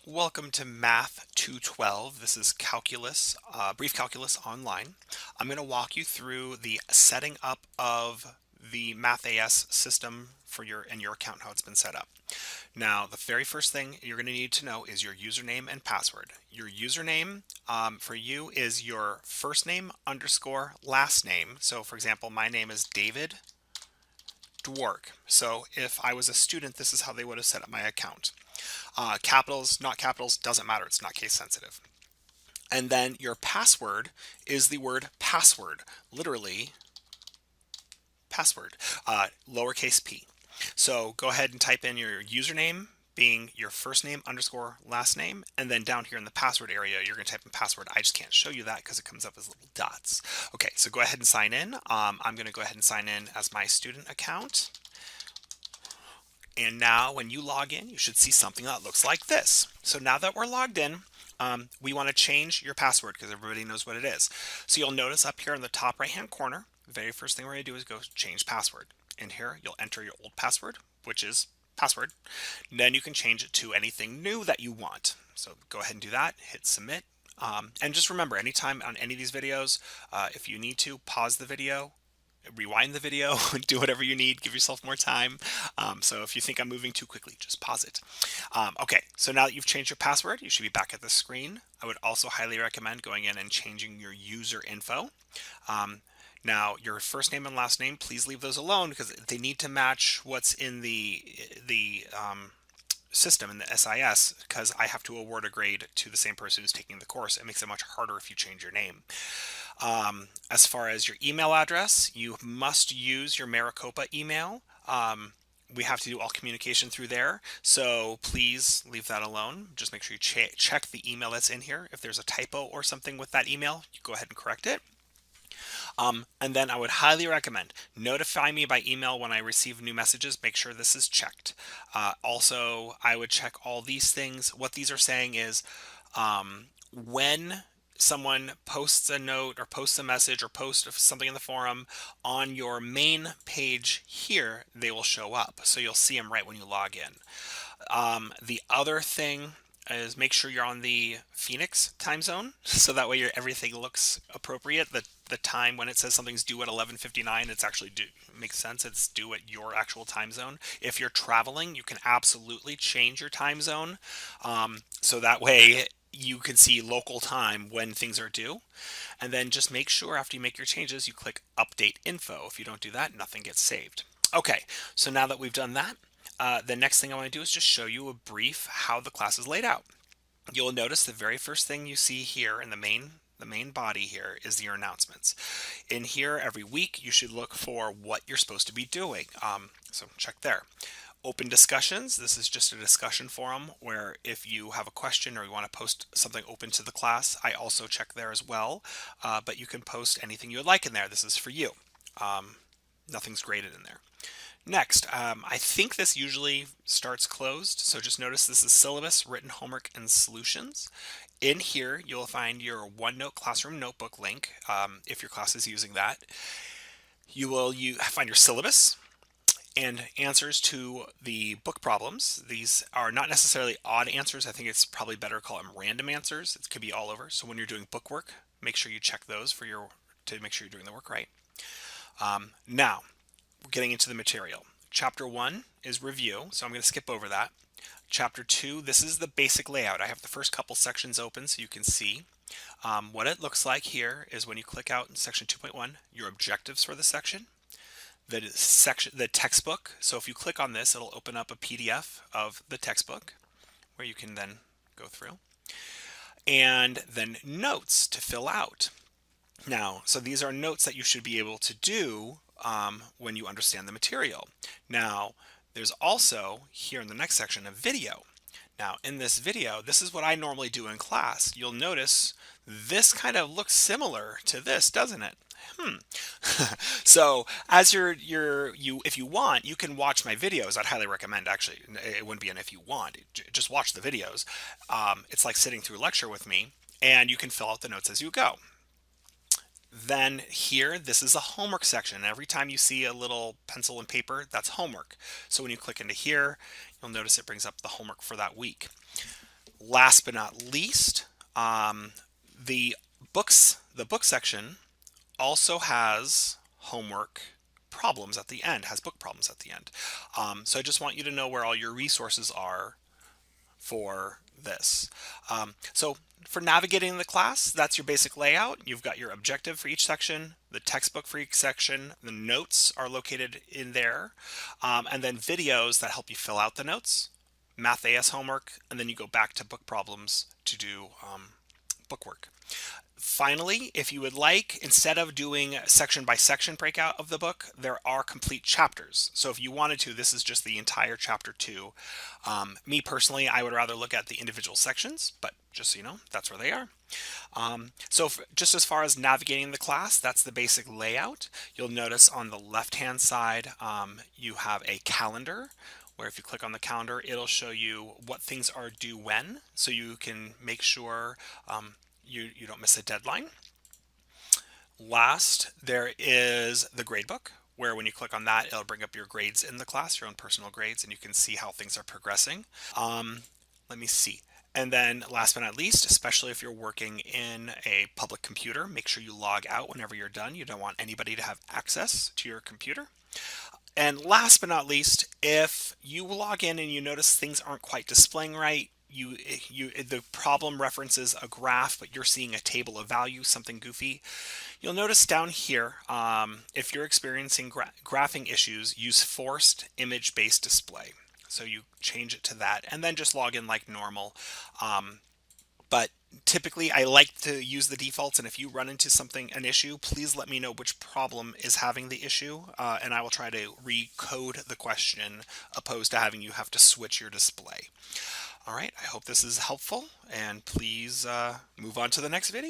Welcome to Math 212. This is calculus, brief calculus online. I'm going to walk you through the setting up of the MathAS system for your account, how it's been set up. Now, the very first thing you're going to need to know is your username and password. Your username for you is your first name underscore last name. So, for example, my name is David Dwork. So, if I was a student, this is how they would have set up my account. Capitals, not capitals, doesn't matter. It's not case sensitive. And then your password is the word password, literally password, lowercase p. So go ahead and type in your username being your first name underscore last name. And then down here in the password area, you're going to type in password. I just can't show you that because it comes up as little dots. Okay, so go ahead and sign in. I'm going to go ahead and sign in as my student account. And now when you log in, you should see something that looks like this. So now that we're logged in, we want to change your password because everybody knows what it is. So you'll notice up here in the top right hand corner, the very first thing we're going to do is go change password. In here, you'll enter your old password, which is password. And then you can change it to anything new that you want. So go ahead and do that, hit submit. And just remember, anytime on any of these videos, if you need to, pause the video, rewind the video, do whatever you need, give yourself more time. So if you think I'm moving too quickly, just pause it. Okay, so now that you've changed your password, you should be back at the screen. I would also highly recommend going in and changing your user info. Now, your first name and last name, please leave those alone because they need to match what's in the system in the SIS, because I have to award a grade to the same person who's taking the course. It makes it much harder if you change your name. As far as your email address, you must use your Maricopa email. We have to do all communication through there, so please leave that alone. Just make sure you check the email that's in here. If there's a typo or something with that email, you go ahead and correct it. And then I would highly recommend notify me by email when I receive new messages. Make sure this is checked. Also, I would check all these things. What these are saying is when someone posts a note or posts a message or posts something in the forum on your main page here, they will show up. So you'll see them right when you log in. The other thing is make sure you're on the Phoenix time zone, so that way everything looks appropriate. The time when it says something's due at 11:59, it's actually due. It makes sense. It's due at your actual time zone. If you're traveling, you can absolutely change your time zone, so that way you can see local time when things are due. And then just make sure after you make your changes, you click update info. If you don't do that, nothing gets saved. Okay, so now that we've done that, the next thing I want to do is just show you a brief how the class is laid out. You'll notice the very first thing you see here in the main body here is your announcements. In here every week you should look for what you're supposed to be doing. So check there. Open discussions. This is just a discussion forum where if you have a question or you want to post something open to the class, I also check there as well. But you can post anything you would like in there. This is for you. Nothing's graded in there. Next, I think this usually starts closed, so just notice this is syllabus, written homework, and solutions. In here, you'll find your OneNote Classroom Notebook link, if your class is using that. You will find your syllabus and answers to the book problems. These are not necessarily odd answers. I think it's probably better to call them random answers. It could be all over. So when you're doing book work, make sure you check those to make sure you're doing the work right. Now, we're getting into the material. Chapter 1 is review, so I'm going to skip over that. Chapter 2, this is the basic layout. I have the first couple sections open so you can see. What it looks like here is when you click out in section 2.1, your objectives for the section, the textbook. So if you click on this, it'll open up a PDF of the textbook where you can then go through. And then notes to fill out. Now, so these are notes that you should be able to do when you understand the material. Now, there's also here in the next section a video. Now, in this video, this is what I normally do in class. You'll notice this kind of looks similar to this, doesn't it? So as if you want, you can watch my videos. I'd highly recommend, actually. It wouldn't be an if you want. Just watch the videos. It's like sitting through a lecture with me, and you can fill out the notes as you go. Then here, this is a homework section. Every time you see a little pencil and paper, that's homework. So when you click into here, you'll notice it brings up the homework for that week. Last but not least, the the book section also has homework problems at the end, has book problems at the end. So I just want you to know where all your resources are for this. So for navigating the class, that's your basic layout. You've got your objective for each section, the textbook for each section, the notes are located in there, and then videos that help you fill out the notes, MathAS homework, and then you go back to book problems to do bookwork. Finally, if you would like, instead of doing section by section breakout of the book, there are complete chapters. So if you wanted to, this is just the entire chapter 2. Me personally, I would rather look at the individual sections, but just so you know, that's where they are. Just as far as navigating the class, that's the basic layout. You'll notice on the left-hand side, you have a calendar, where if you click on the calendar, it'll show you what things are due when, so you can make sure you don't miss a deadline. Last, there is the gradebook, where when you click on that, it'll bring up your grades in the class, your own personal grades, and you can see how things are progressing. Let me see. And then last but not least, especially if you're working in a public computer, make sure you log out whenever you're done. You don't want anybody to have access to your computer. And last but not least, if you log in and you notice things aren't quite displaying right, the problem references a graph, but you're seeing a table of values, something goofy. You'll notice down here, if you're experiencing graphing issues, use forced image-based display. So you change it to that, and then just log in like normal. But typically I like to use the defaults, and if you run into an issue, please let me know which problem is having the issue, and I will try to recode the question opposed to having you have to switch your display. All right, I hope this is helpful, and please move on to the next video.